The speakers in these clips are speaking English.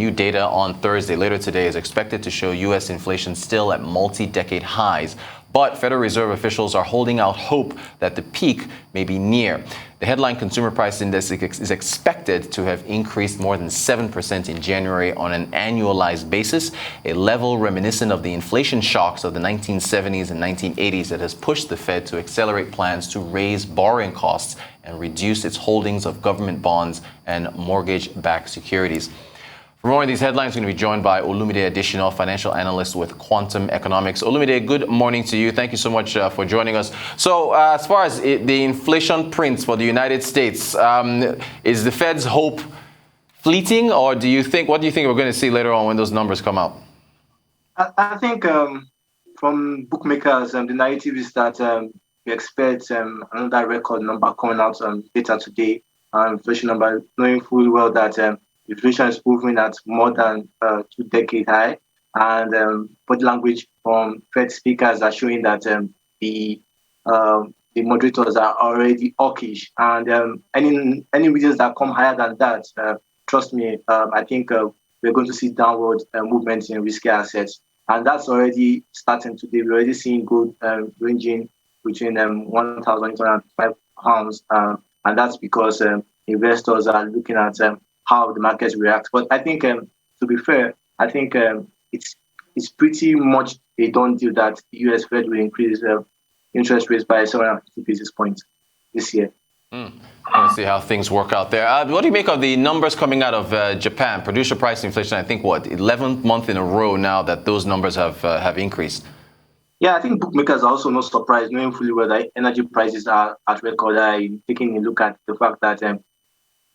new data on Thursday, later today, is expected to show U.S. inflation still at multi-decade highs. But Federal Reserve officials are holding out hope that the peak may be near. The headline Consumer Price Index is expected to have increased more than 7% in January on an annualized basis, a level reminiscent of the inflation shocks of the 1970s and 1980s that has pushed the Fed to accelerate plans to raise borrowing costs and reduce its holdings of government bonds and mortgage-backed securities. For more of these headlines, we're going to be joined by Olumide Adesina, financial analyst with Quantum Economics. Olumide, good morning to you. Thank you so much for joining us. So as far as the inflation prints for the United States, is the Fed's hope fleeting, or what do you think we're going to see later on when those numbers come out? I think from bookmakers, the narrative is that we expect another record number coming out later today, inflation number, knowing fully well that inflation is moving at more than 2-decade high, and body language from Fed speakers are showing that the moderators are already hawkish, and any reasons that come higher than that, trust me, I think we're going to see downward movements in risky assets, and that's already starting today. We're already seeing gold ranging between £1,805, and that's because investors are looking at how the markets react. But I think, to be fair, I think it's pretty much a done deal that the US Fed will increase interest rates by 750 basis points this year. Let's see how things work out there. What do you make of the numbers coming out of Japan? Producer price inflation, I think, 11th month in a row now that those numbers have increased. Yeah, I think bookmakers are also not surprised, knowing fully well that energy prices are at record high, taking a look at the fact that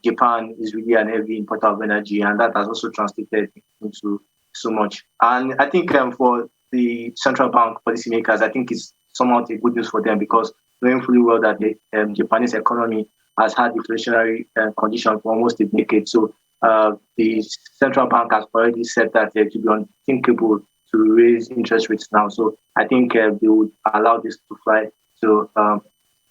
Japan is really an heavy importer of energy, and that has also translated into so much. And I think for the central bank policymakers, I think it's somewhat a good news for them, because knowing fully well that the Japanese economy has had deflationary conditions for almost a decade. So the central bank has already said that it would be unthinkable to raise interest rates now. So I think they would allow this to fly. So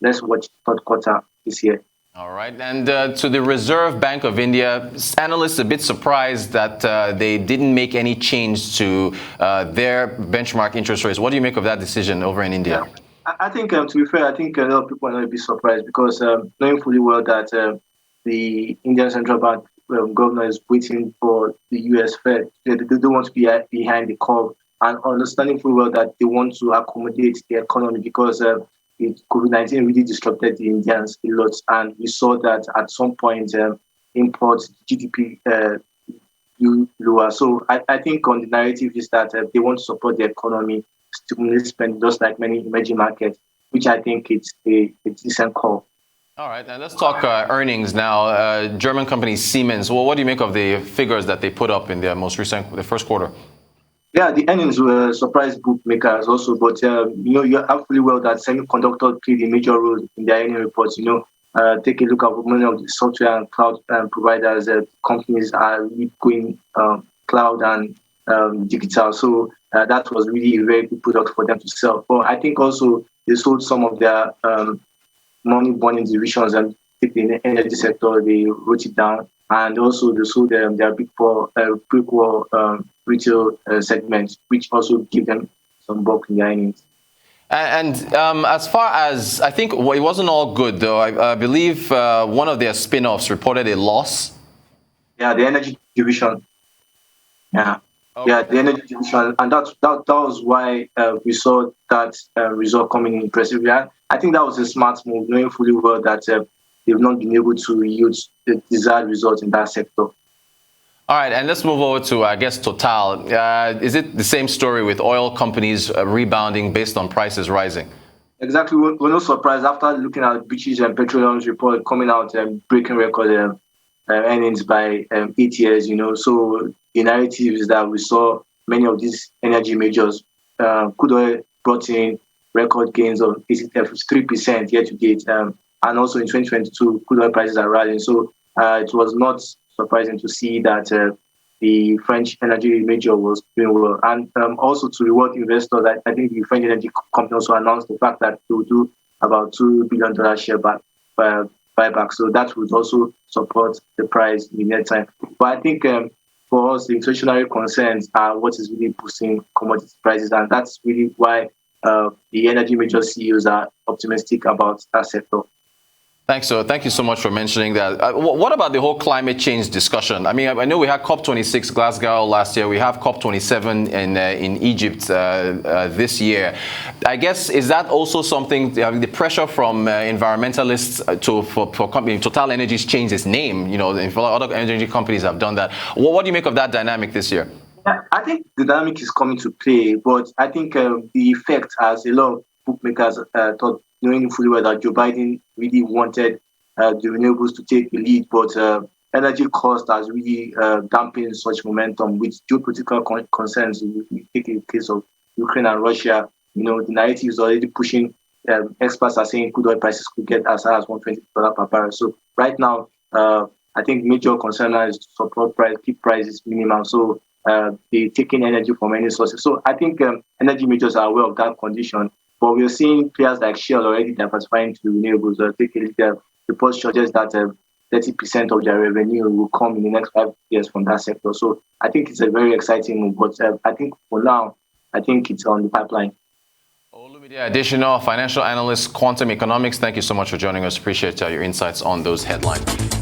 let's watch third quarter this year. All right. And to the Reserve Bank of India, analysts a bit surprised that they didn't make any change to their benchmark interest rates. What do you make of that decision over in India? Yeah. I think, to be fair, I think a lot of people are going to be surprised, because knowing fully well that the Indian Central Bank governor is waiting for the US Fed. They don't want to be behind the curve, and understanding fully well that they want to accommodate the economy, because COVID-19 really disrupted the Indians a lot, and we saw that at some point imports GDP lower. So I think on the narrative is that they want to support the economy, stimulate spend, just like many emerging markets, which I think it's a decent call. All right, now let's talk earnings now. German company Siemens. Well, what do you make of the figures that they put up in the first quarter? Yeah, the earnings were surprise bookmakers also, but you have fully well that semiconductor played a major role in their earnings reports. Take a look at many of the software and cloud providers. Companies are really going cloud and digital, so that was really a very good product for them to sell. But I think also they sold some of their money burning divisions, and particularly in the energy sector, they wrote it down. And also they sold their big wall retail segments, which also give them some bulk in the earnings. And as far as, I think it wasn't all good, though. I believe one of their spin-offs reported a loss. Yeah, the energy division. Yeah. Okay. Yeah, the energy division. And that was why we saw that result coming in impressively. I think that was a smart move, knowing fully well that they've not been able to yield the desired results in that sector. All right, and let's move over to, I guess, Total. Is it the same story with oil companies rebounding based on prices rising? Exactly. We're not surprised after looking at British Petroleum's report coming out and breaking record earnings by 8 years. So the narrative is that we saw many of these energy majors, crude oil brought in record gains of 3% year to date. And also in 2022, crude oil prices are rising. So it was not surprising to see that the French energy major was doing well. And also to reward investors, I think the French energy company also announced the fact that they will do about $2 billion share buyback. So that would also support the price in the near time. But I think for us, the inflationary concerns are what is really boosting commodity prices, and that's really why the energy major CEOs are optimistic about that sector. Thanks, so thank you so much for mentioning that. What about the whole climate change discussion? I mean, I know we had COP26 Glasgow last year. We have COP27 in Egypt this year. I guess, is that also something, the pressure from environmentalists for company, Total Energies changed its name, other energy companies have done that. What do you make of that dynamic this year? I think the dynamic is coming to play, but I think the effect, as a lot of bookmakers thought, knowing fully well that Joe Biden really wanted the renewables to take the lead, but energy cost has really dampened such momentum with geopolitical concerns. We take the case of Ukraine and Russia. The narrative is already pushing. Experts are saying crude oil prices could get as high as $120 per barrel. So right now, I think major concern is to support price, keep prices minimal. So they're taking energy from any sources. So I think energy majors are aware of that condition. But we're seeing players like Shell already diversifying to renewables. The report suggests that 30% of their revenue will come in the next 5 years from that sector. So I think it's a very exciting move. But I think for now, I think it's on the pipeline. Olumide Adesina, financial analyst, quantum economics. Thank you so much for joining us. Appreciate your insights on those headlines.